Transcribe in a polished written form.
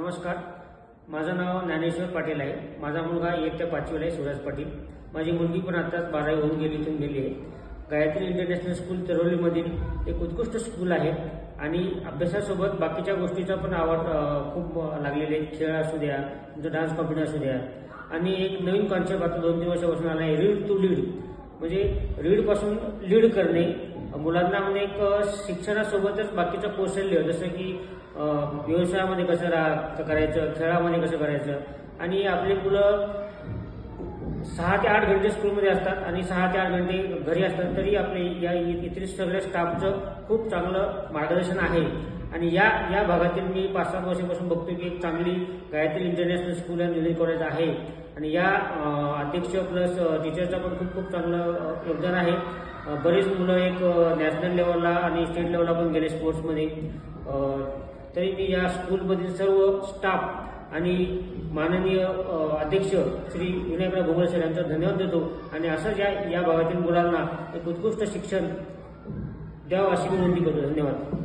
नमस्कार, माझं नाव ज्ञानेश्वर पाटील आहे। माझा मुलगा इयत्ता 5वीला आहे, सूरज पाटील। माझी मुलगी पण आताच 12वी होऊन गेली, इथून गेली आहे। गायत्री इंटरनॅशनल स्कूल तरोलीमधील एक उत्कृष्ट स्कूल आहे आणि अभ्यासासोबत बाकीच्या गोष्टीचा पण आवड खूप लागलेली आहे। खेळ असू द्या, डान्स कॉम्पिटिशन असू द्या, आणि एक नवीन कॉन्सेप्ट आता 2-3 वर्षापासून आला आहे, रीड टू लीड। म्हणजे रीड पासून लीड करणे मुलांना, म्हणजे एक शिक्षणासोबतच बाकीचं कौशल्य, जसं की व्यवसायामध्ये कसं करायचं, खेळामध्ये कसं करायचं। आणि आपली मुलं 6 ते 8 घंटे स्कूलमध्ये असतात आणि 6 ते 8 घंटे घरी असतात, तरी आपले या इतर सगळ्या स्टाफचं खूप चांगलं मार्गदर्शन आहे। आणि या भागातील मी 5-7 वर्षापासून बघतो की एक चांगली गायत्री इंटरनॅशनल स्कूल आणि ज्युनियर कॉलेज आहे। आणि या अध्यक्ष प्लस टीचरचं पण खूप चांगलं योगदान आहे। बरेच मुलं एक नॅशनल लेवलला आणि स्टेट लेवलला पण गेले स्पोर्ट्समध्ये। तरी मी या स्कूलमधील सर्व स्टाफ आणि माननीय अध्यक्ष श्री विनायकराव भोंगळे सर यांचा धन्यवाद देतो। आणि असंच या भागातील मुलांना एक उत्कृष्ट शिक्षण द्यावं अशी विनंती करतो। धन्यवाद।